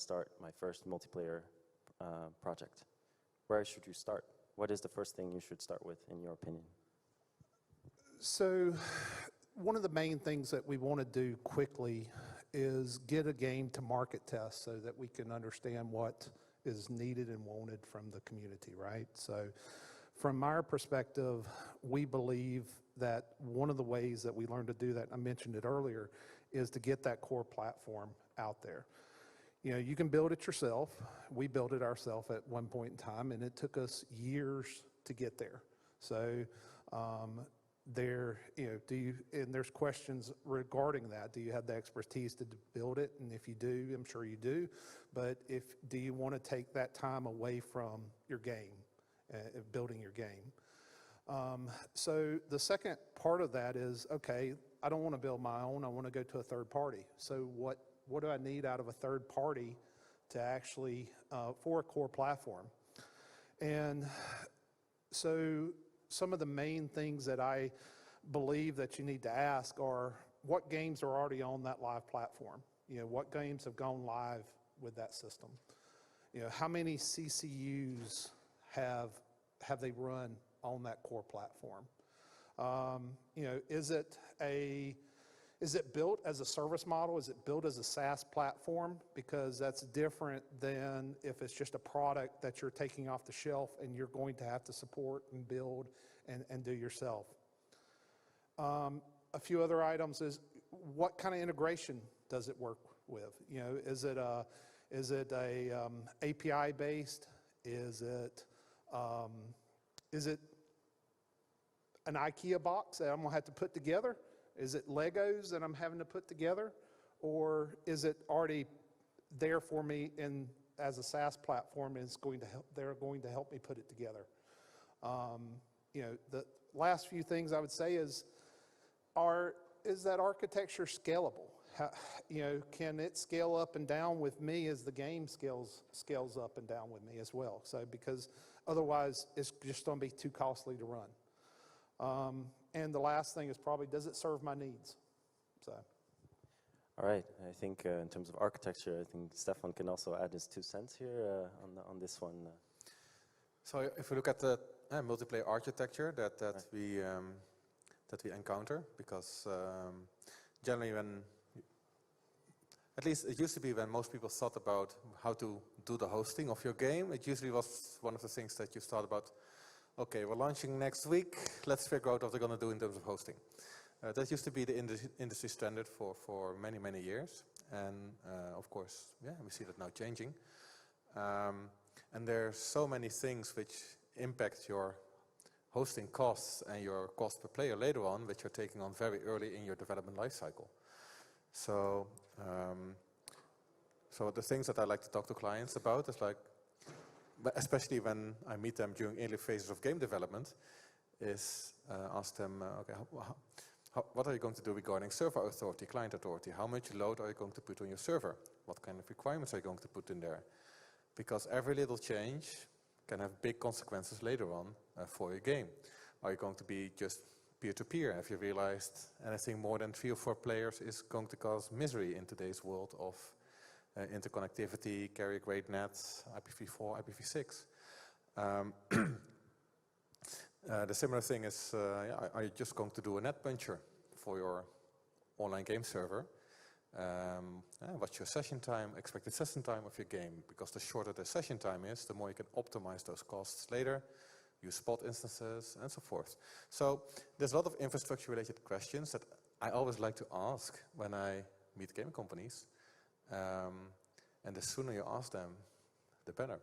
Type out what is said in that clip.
start my first multiplayer project. Where should you start? What is the first thing you should start with, in your opinion? So one of the main things that we want to do quickly is get a game to market test so that we can understand what is needed and wanted from the community, right? So from our perspective, we believe that one of the ways that we learn to do that, I mentioned it earlier, is to get that core platform out there. You know, you can build it yourself. We built it ourselves at one point in time, and it took us years to get there. So and there's questions regarding that. Do you have the expertise to build it? And if you do, I'm sure you do. But do you want to take that time away from your game, building your game? So the second part of that is, okay, I don't want to build my own. I want to go to a third party. So what do I need out of a third party to actually, for a core platform? And so some of the main things that I believe that you need to ask are, what games are already on that live platform? You know, what games have gone live with that system? You know, how many CCUs have they run on that core platform? You know, is it built as a service model? Is it built as a SaaS platform? Because that's different than if it's just a product that you're taking off the shelf and you're going to have to support and build and do yourself. A few other items is, what kind of integration does it work with? You know, is it a API based? Is it an IKEA box that I'm gonna have to put together? Is it Legos that I'm having to put together? Or is it already there for me as a SaaS platform, and they're going to help me put it together? You know, the last few things I would say is that architecture scalable? You know, can it scale up and down with me as the game scales up and down with me as well? So, because otherwise it's just going to be too costly to run. And the last thing is probably, does it serve my needs? So. All right, I think in terms of architecture, I think Stefan can also add his 2 cents here on this one. So if we look at the multiplayer architecture that we encounter, because generally at least it used to be when most people thought about how to do the hosting of your game, it usually was one of the things that you thought about. Okay, we're launching next week. Let's figure out what we're going to do in terms of hosting. That used to be the industry standard for many, many years. And of course, yeah, we see that now changing. And there are so many things which impact your hosting costs and your cost per player later on, which you're taking on very early in your development lifecycle. So, so the things that I like to talk to clients about is like, especially when I meet them during early phases of game development, is ask them, okay, what are you going to do regarding server authority, client authority? How much load are you going to put on your server? What kind of requirements are you going to put in there? Because every little change can have big consequences later on for your game. Are you going to be just peer-to-peer? Have you realized anything more than 3 or 4 players is going to cause misery in today's world of interconnectivity, carrier-grade nets, IPv4, IPv6? The similar thing is, are you just going to do a net puncher for your online game server? What's your session time, expected session time of your game? Because the shorter the session time is, the more you can optimize those costs later, use spot instances, and so forth. So there's a lot of infrastructure-related questions that I always like to ask when I meet game companies. And the sooner you ask them, the better.